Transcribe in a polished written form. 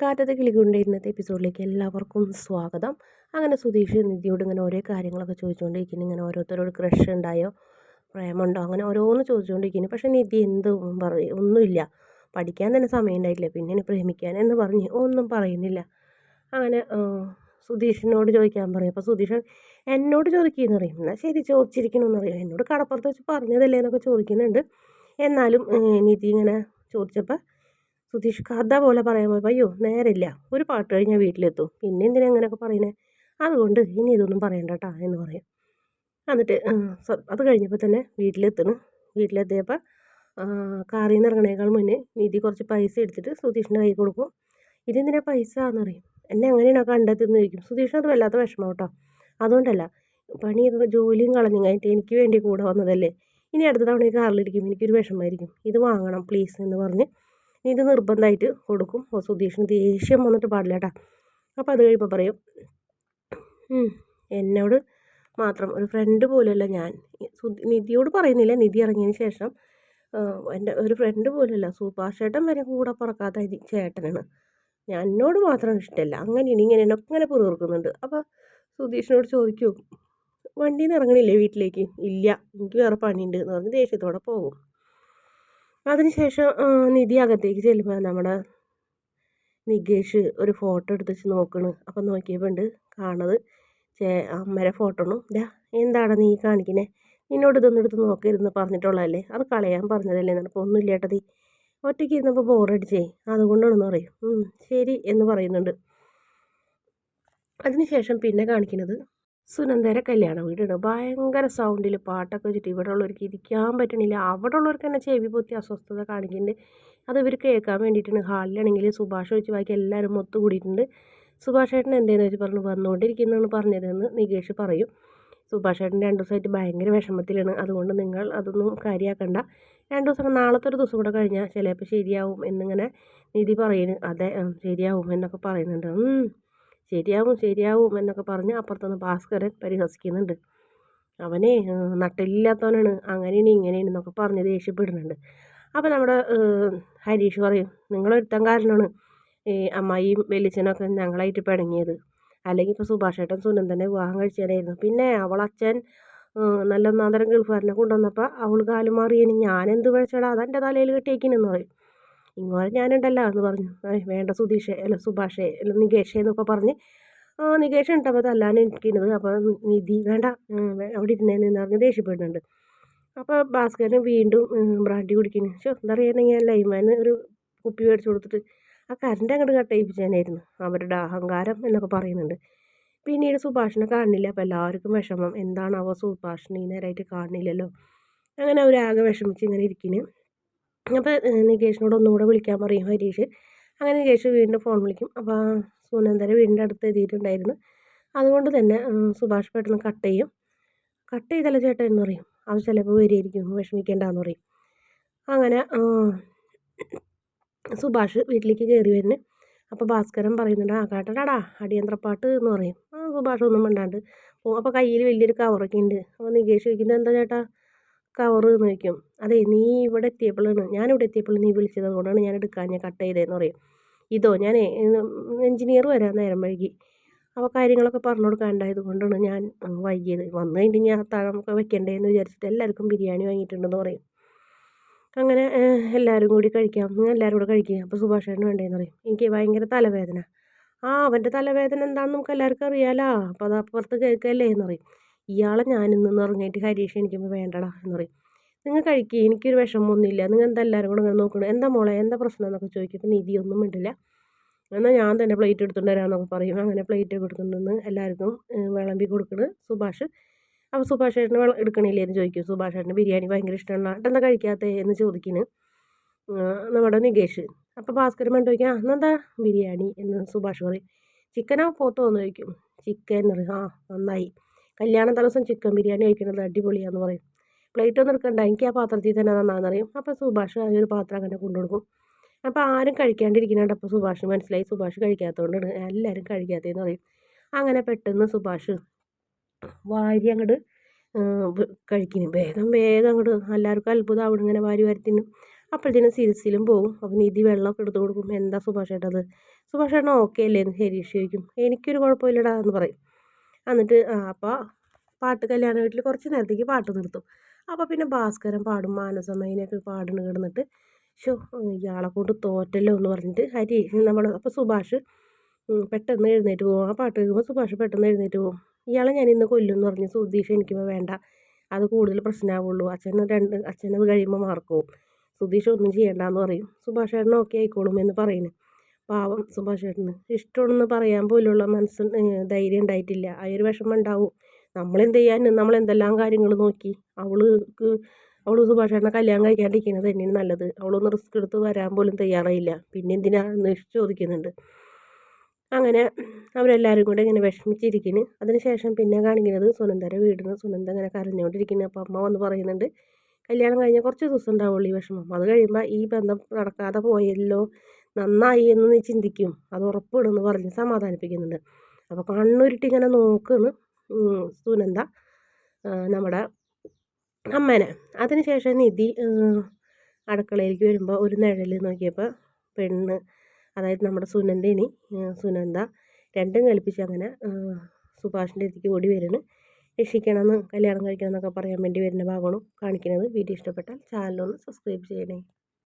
കാറ്റത്തെ കിളികളുടെ ഇന്നത്തെ എപ്പിസോഡിലേക്ക് എല്ലാവർക്കും സ്വാഗതം. അങ്ങനെ സുധീഷ് നിധിയോട് ഇങ്ങനെ ഓരോ കാര്യങ്ങളൊക്കെ ചോദിച്ചുകൊണ്ടിരിക്കുന്നു. ഇങ്ങനെ ഓരോരുത്തരോട് ക്രഷ് ഉണ്ടായോ, പ്രേമുണ്ടോ, അങ്ങനെ ഓരോന്ന് ചോദിച്ചുകൊണ്ടിരിക്കുന്നു. പക്ഷേ നിധി പറയും, ഒന്നുമില്ല, പഠിക്കാൻ തന്നെ സമയം ഉണ്ടായിട്ടില്ല, പിന്നെ പ്രേമിക്കാൻ എന്ന് പറഞ്ഞ് ഒന്നും പറയുന്നില്ല. അങ്ങനെ സുധീഷിനോട് ചോദിക്കാൻ പറയും. അപ്പോൾ സുധീഷ് എന്നോട് ചോദിക്കുകയെന്ന് പറയും. എന്നാൽ ശരി, ചോദിച്ചിരിക്കണമെന്ന് പറയും. എന്നോട് കടപ്പുറത്ത് വെച്ച് പറഞ്ഞതല്ലേ എന്നൊക്കെ ചോദിക്കുന്നുണ്ട്. എന്നാലും നിധി ഇങ്ങനെ ചോദിച്ചപ്പോൾ സുധീഷ് കഥ പോലെ പറയാൻ പോയപ്പോൾ അയ്യോ നേരമില്ല, ഒരു പാട്ട് കഴിഞ്ഞാൽ വീട്ടിലെത്തും, പിന്നെ എന്തിനാ അങ്ങനെയൊക്കെ പറയുന്നത്, അതുകൊണ്ട് ഇനി ഇതൊന്നും പറയണ്ട കേട്ടോ എന്ന് പറയും. എന്നിട്ട് അത് കഴിഞ്ഞപ്പോൾ തന്നെ വീട്ടിലെത്തിയപ്പോൾ കാറിൽ നിന്ന് ഇറങ്ങണേക്കാൾ മുന്നേ നിധി കുറച്ച് പൈസ എടുത്തിട്ട് സുധീഷിൻ്റെ കൈ കൊടുക്കും. ഇതെന്തിനാ പൈസ എന്നറിയും. എന്നെ അങ്ങനെയാണോ കണ്ടെത്തുന്നത് ചോദിക്കും. സുധീഷിന് അത് വല്ലാത്ത വിഷമം കേട്ടോ. അതുകൊണ്ടല്ല, പണിയൊക്കെ ജോലിയും കളഞ്ഞു കഴിഞ്ഞിട്ട് എനിക്ക് വേണ്ടി കൂടെ വന്നതല്ലേ, ഇനി അടുത്ത തവണ ഈ കാറിലിരിക്കും എനിക്കൊരു വിഷമമായിരിക്കും, ഇത് വാങ്ങണം പ്ലീസ് എന്ന് പറഞ്ഞ് ഇത് നിർബന്ധമായിട്ട് കൊടുക്കും. സുധീഷിന് ദേഷ്യം വന്നിട്ട് പാടില്ല കേട്ടോ. അപ്പോൾ അത് കഴിയുമ്പോൾ പറയും, എന്നോട് മാത്രം ഒരു ഫ്രണ്ട് പോലുമല്ല ഞാൻ. നിധിയോട് പറയുന്നില്ല, നിധി ഇറങ്ങിയതിന് ശേഷം എൻ്റെ ഒരു ഫ്രണ്ട് പോലുമല്ല, സുഭാഷ് ചേട്ടൻ വരെ കൂടെ പറക്കാത്ത ചേട്ടനാണ്, ഞാൻ എന്നോട് മാത്രം ഇഷ്ടമല്ല, അങ്ങനെയാണ് ഇങ്ങനെയാണ് അങ്ങനെ പുറകുന്നുണ്ട്. അപ്പോൾ സുധീഷിനോട് ചോദിക്കും, വണ്ടിയിൽ നിന്ന് ഇറങ്ങണില്ലേ വീട്ടിലേക്ക്? ഇല്ല, എനിക്ക് വേറെ പണിയുണ്ട് എന്ന് പറഞ്ഞ് ദേഷ്യത്തോടെ പോകും. അതിനുശേഷം നിധി അകത്തേക്ക് ചെല്ലുമ്പോൾ നമ്മുടെ നികേഷ് ഒരു ഫോട്ടോ എടുത്ത് വെച്ച് നോക്കണ്. അപ്പം നോക്കിയപ്പോൾ ഉണ്ട് കാണുന്നത് അമ്മയുടെ ഫോട്ടോ ആണ്. എന്താണ് നീ കാണിക്കുന്നത്, നിന്നോട് ഇതൊന്നും എടുത്ത് നോക്കരുതെന്ന് പറഞ്ഞിട്ടുള്ളതല്ലേ, അത് കളയാൻ പറഞ്ഞതല്ലേ എന്നപ്പോൾ ഒന്നുമില്ല ഏട്ടതി, ഒറ്റയ്ക്ക് ഇരുന്നപ്പോൾ ബോറടിച്ചേ, അതുകൊണ്ടാണെന്ന് പറയും. ശരി എന്ന് പറയുന്നുണ്ട്. അതിനുശേഷം പിന്നെ കാണിക്കുന്നത് സുനന്ദയുടെ കല്യാണ വീടാണ്. ഭയങ്കര സൗണ്ടിൽ പാട്ടൊക്കെ വെച്ചിട്ട് ഇവിടെ ഉള്ളവർക്ക് ഇരിക്കാൻ പറ്റണില്ല. അവിടെ ഉള്ളവർക്ക് തന്നെ ചെവി പൊത്തി അസ്വസ്ഥത കാണിക്കുന്നുണ്ട്. അത് ഇവർ കേൾക്കാൻ വേണ്ടിയിട്ടാണ്. ഹാളിലാണെങ്കിൽ സുഭാഷ് ഒഴിച്ച് ബാക്കി എല്ലാവരും ഒത്തുകൂടിയിട്ടുണ്ട്. സുഭാഷ് ചേട്ടൻ എന്തേന്ന് വെച്ച് പറഞ്ഞു വന്നുകൊണ്ടിരിക്കുന്നതെന്ന് പറഞ്ഞതെന്ന് നികേഷ് പറയും. സുഭാഷ് ചേട്ടൻ 2 ദിവസമായിട്ട് ഭയങ്കര വിഷമത്തിലാണ്, അതുകൊണ്ട് നിങ്ങൾ അതൊന്നും കാര്യമാക്കണ്ട, 2 ദിവസം നാളത്തെ ഒരു ദിവസം കൂടെ കഴിഞ്ഞാൽ ചിലപ്പോൾ ശരിയാവും എന്നിങ്ങനെ നിധി പറയുന്നു. അതെ ശരിയാവും എന്നൊക്കെ പറയുന്നുണ്ട്. ശരിയാവും എന്നൊക്കെ പറഞ്ഞ് അപ്പുറത്തുനിന്ന് ഭാസ്കരൻ പരിഹസിക്കുന്നുണ്ട്. അവനെ നട്ടില്ലാത്തവനാണ്, അങ്ങനെയാണ് ഇങ്ങനെയാണ് എന്നൊക്കെ പറഞ്ഞ് ദേഷ്യപ്പെടുന്നുണ്ട്. അപ്പോൾ നമ്മുടെ ഹരീഷ് പറയും, നിങ്ങളൊരുത്തൻ കാരണമാണ് ഈ അമ്മായിയും വലിയച്ഛനൊക്കെ ഞങ്ങളായിട്ട് പിണങ്ങിയത്, അല്ലെങ്കിൽ ഇപ്പോൾ സുഭാഷ് ഏട്ടൻ സുനന്ദനെ വിവാഹം കഴിച്ചാലായിരുന്നു. പിന്നെ അവളച്ഛൻ നല്ല ഒന്നാന്തരം ഗൾഫുകാരനെ കൊണ്ടുവന്നപ്പോൾ അവൾ കാലം മാറിയതിന് ഞാനെന്ത് പിഴച്ചടാ, അതെൻ്റെ തലയിൽ കെട്ടിയേക്കിനെന്ന് പറയും. ഇങ്ങോട്ട് ഞാനുണ്ടല്ലോ എന്ന് പറഞ്ഞു. വേണ്ട സുഭാഷേ അല്ല നികേഷേ എന്നൊക്കെ പറഞ്ഞ് നികേഷ് ഉണ്ട് അപ്പോൾ തല്ലാൻ ഇരിക്കുന്നത്. അപ്പോൾ നിധി വേണ്ട അവിടെ ഇരുന്നേന്ന് പറഞ്ഞ് ദേഷ്യപ്പെടുന്നുണ്ട്. അപ്പോൾ ഭാസ്കരൻ വീണ്ടും ബ്രാൻഡി കുടിക്കുന്നു. എന്താ പറയുകയാണെങ്കിൽ ലൈമാന് ഒരു കുപ്പി മേടിച്ച് കൊടുത്തിട്ട് ആ കറണ്ട് അങ്ങോട്ട് കട്ട് ചെയ്യിപ്പിച്ചാനായിരുന്നു, അവരുടെ അഹങ്കാരം എന്നൊക്കെ പറയുന്നുണ്ട്. പിന്നീട് സുഭാഷിനെ കാണുന്നില്ല. അപ്പോൾ എല്ലാവർക്കും വിഷമം, എന്താണാവോ സുഭാഷിനെ ഈ നേരമായിട്ട് കാണുന്നില്ലല്ലോ, അങ്ങനെ അവരാകെ വിഷമിച്ച് ഇങ്ങനെ ഇരിക്കുന്നു. അപ്പോൾ നികേഷിനോട് ഒന്നുകൂടെ വിളിക്കാൻ പറയും ഹരീഷ്. അങ്ങനെ നികേഷ് വീണ്ടും ഫോൺ വിളിക്കും. അപ്പോൾ സുനന്ദര വീടിൻ്റെ അടുത്ത് എത്തിയിട്ടുണ്ടായിരുന്നു. അതുകൊണ്ട് തന്നെ സുഭാഷ് പെട്ടെന്ന് കട്ട് ചെയ്തല്ലോ ചേട്ടാ എന്ന് പറയും. അത് ചിലപ്പോൾ വരികയായിരിക്കും, വിഷമിക്കേണ്ടെന്ന് പറയും. അങ്ങനെ സുഭാഷ് വീട്ടിലേക്ക് കയറി വരുന്നു. അപ്പോൾ ഭാസ്കരൻ പറയുന്നുണ്ട്, കേട്ടടാ അടിയന്തരപ്പാട്ട് എന്ന് പറയും. സുഭാഷ് ഒന്നും മിണ്ടാണ്ട് അപ്പോൾ കയ്യിൽ വലിയൊരു കവറൊക്കെ ഉണ്ട്. അപ്പോൾ നികേഷ് ചോദിക്കുന്നത് എന്താ ചേട്ടാ കവറ് എന്ന് ചോദിക്കും. അതെ ഞാനിവിടെ എത്തിയപ്പോഴാണ് നീ വിളിച്ചത്, അതുകൊണ്ടാണ് ഞാൻ കട്ട് ചെയ്തതെന്ന് പറയും. ഇതോ ഞാൻ എഞ്ചിനീയർ വരാൻ നേരം വൈകി, അപ്പോൾ കാര്യങ്ങളൊക്കെ പറഞ്ഞു കൊടുക്കാനുണ്ടായത് കൊണ്ടാണ് ഞാൻ വൈകിയത്, വന്നു കഴിഞ്ഞിട്ട് ഞാൻ അത്താഴമൊക്കെ വെക്കണ്ടേന്ന് വിചാരിച്ചിട്ട് എല്ലാവർക്കും ബിരിയാണി വാങ്ങിയിട്ടുണ്ടെന്ന് പറയും. അങ്ങനെ എല്ലാവരും കൂടി കഴിക്കാം, എല്ലാവരും കൂടെ കഴിക്കുക. അപ്പോൾ സുഭാഷ് ചേട്ടന് വേണ്ടേന്ന് പറയും. എനിക്ക് ഭയങ്കര തലവേദന. അവൻ്റെ തലവേദന എന്താണെന്ന് നമുക്ക് എല്ലാവർക്കും അറിയാലോ, അപ്പോൾ അത് അപ്പുറത്ത് കേൾക്കല്ലേ എന്ന് പറയും. ഇയാളെ ഞാനിന്ന് ഇറങ്ങിയിട്ട് ഹരീഷ് എനിക്കിപ്പോൾ വേണ്ടടാ എന്ന് പറയും. നിങ്ങൾ കഴിക്കുക, എനിക്കൊരു വിഷമമൊന്നുമില്ല, നിങ്ങൾ എന്താ എല്ലാവരും കൂടെ ഇങ്ങനെ നോക്കണം, എന്താ മോളെ എന്താ പ്രശ്നം എന്നൊക്കെ ചോദിക്കും. അപ്പോൾ നിധി ഒന്നും മിണ്ടില്ല. എന്നാൽ ഞാൻ തന്നെ പ്ലേറ്റ് എടുത്തുകൊണ്ട് വരാമെന്നൊക്കെ പറയും. അങ്ങനെ പ്ലേറ്റ് എടുത്തുകൊണ്ടുവന്ന് എല്ലാവർക്കും വിളമ്പി കൊടുക്കുന്നത് സുഭാഷ്. അപ്പോൾ സുഭാഷ് ചേട്ടന് എടുക്കണില്ലേ എന്ന് ചോദിക്കും. സുഭാഷ് ചേട്ടന് ബിരിയാണി ഭയങ്കര ഇഷ്ടമാണ്, ഏട്ടെന്താ കഴിക്കാത്തത് എന്ന് ചോദിക്കുന്നു നമ്മുടെ നികേഷ്. അപ്പോൾ ഭാസ്കരൻ വേണ്ട ചോദിക്കാം, എന്നെന്താ ബിരിയാണി എന്ന് സുഭാഷ് പറയും. ചിക്കനോ പോത്തോ എന്ന് ചോദിക്കും. ചിക്കൻ എന്ന് പറയും. നന്നായി, കല്യാണ ദിവസം ചിക്കൻ ബിരിയാണി കഴിക്കുന്നത് അടിപൊളിയാന്ന് പറയും. പ്ലേറ്റ് ഒന്നും എടുക്കണ്ട, എനിക്ക് ആ പാത്രത്തിൽ തന്നെ തന്നാന്ന് പറയും. അപ്പോൾ സുഭാഷ് ആ ഒരു പാത്രം അങ്ങനെ കൊണ്ടുകൊടുക്കും. അപ്പോൾ ആരും കഴിക്കാണ്ടിരിക്കുന്നുണ്ട്. അപ്പോൾ സുഭാഷിന് മനസ്സിലായി സുഭാഷ് കഴിക്കാത്തതുകൊണ്ടാണ് എല്ലാവരും കഴിക്കാത്തതെന്ന് പറയും. അങ്ങനെ പെട്ടെന്ന് സുഭാഷ് വാരി അങ്ങോട്ട് കഴിക്കുന്നു. വേഗം അങ്ങോട്ട് എല്ലാവർക്കും അത്ഭുതം അവിടെ ഇങ്ങനെ വാരി തിന്നും. അപ്പോഴത്തേനും സിരിസിലും പോകും. അപ്പോൾ നിധി വെള്ളമൊക്കെ എടുത്ത് കൊടുക്കും. എന്താ സുഭാഷ് ചേട്ടാ അത്? സുഭാഷ് ചേട്ടൻ ഓക്കെ അല്ലേ എന്ന് ഹരീഷ് ചോദിക്കും. എനിക്കൊരു കുഴപ്പമില്ലടാ എന്ന് പറയും. എന്നിട്ട് അപ്പോൾ പാട്ട് കല്യാണ വീട്ടിൽ കുറച്ച് നേരത്തേക്ക് പാട്ട് നിർത്തും. അപ്പോൾ പിന്നെ ഭാസ്കരൻ പാടും, മാനസമൈനൊക്കെ പാടുന്ന കിടന്നിട്ട് ഷോ ഇയാളെ കൊണ്ട് തോറ്റല്ലോ എന്ന് പറഞ്ഞിട്ട് അപ്പോൾ സുഭാഷ് പെട്ടെന്ന് എഴുന്നേറ്റ് പോകും. ആ പാട്ട് കേൾക്കുമ്പോൾ സുഭാഷ് പെട്ടെന്ന് എഴുന്നേറ്റ് പോകും. ഇയാളെ ഞാൻ ഇന്ന് കൊല്ലും എന്ന് പറഞ്ഞ് സുധീഷ് എനിക്കിപ്പോൾ വേണ്ട, അത് കൂടുതൽ പ്രശ്നമാവുള്ളൂ, അച്ഛനത് കഴിയുമ്പോൾ മാർക്കവും, സുധീഷ് ഒന്നും ചെയ്യണ്ടെന്ന് പറയും. സുഭാഷ് ചേട്ടൻ ഓക്കെ ആയിക്കോളും എന്ന് പറയുന്നു. പാവം സുഭാഷ് ചേട്ടന് ഇഷ്ടമാണെന്ന് പറയാൻ പോലുള്ള ധൈര്യം ഉണ്ടായിട്ടില്ല. ആ ഒരു വിഷമം ഉണ്ടാവും. നമ്മളെന്ത് ചെയ്യാൻ, നമ്മളെന്തെല്ലാം കാര്യങ്ങൾ നോക്കി. അവൾ സുഭാഷ് ചേട്ടനെ കല്യാണം കഴിക്കാണ്ടിരിക്കുന്നത് തന്നെയാണ് നല്ലത്. അവളൊന്ന് റിസ്ക് എടുത്ത് വരാൻ പോലും തയ്യാറായില്ല, പിന്നെ എന്തിനാ എന്ന് ചോദിക്കുന്നുണ്ട്. അങ്ങനെ അവരെല്ലാവരും കൂടെ ഇങ്ങനെ വിഷമിച്ചിരിക്കുന്നു. അതിനുശേഷം പിന്നെ കാണിക്കുന്നത് സുനന്ദയുടെ വീടിന്. സുനന്ദ ഇങ്ങനെ കരഞ്ഞുകൊണ്ടിരിക്കുന്നു. അപ്പോൾ അമ്മ വന്ന് പറയുന്നുണ്ട്, കല്യാണം കഴിഞ്ഞാൽ കുറച്ച് ദിവസം ഉണ്ടാവുള്ളൂ ഈ വിഷമം, അത് കഴിയുമ്പോൾ ഈ ബന്ധം നടക്കാതെ പോയല്ലോ, നന്നായി എന്ന് നീ ചിന്തിക്കും, അത് ഉറപ്പിടുമെന്ന് പറഞ്ഞ് സമാധാനിപ്പിക്കുന്നുണ്ട്. അപ്പോൾ കണ്ണുരുട്ടി ഇങ്ങനെ നോക്കുന്നു സുനന്ദ നമ്മുടെ അമ്മേനെ. അതിനുശേഷം നിധി അടുക്കളയിലേക്ക് വരുമ്പോൾ ഒരു നിഴൽ നോക്കിയപ്പോൾ പെണ്ണ്, അതായത് നമ്മുടെ സുനന്ദ രണ്ടും കൽപ്പിച്ച് അങ്ങനെ സുഭാഷിൻ്റെ അടുത്തേക്ക് ഓടി വരുന്നു. രക്ഷിക്കണമെന്ന്, കല്യാണം കഴിക്കണം എന്നൊക്കെ പറയാൻ വേണ്ടി വരുന്ന ഭാഗമാണ് കാണിക്കുന്നത്. വീഡിയോ ഇഷ്ടപ്പെട്ടാൽ ചാനലൊന്ന് സബ്സ്ക്രൈബ് ചെയ്യണേ.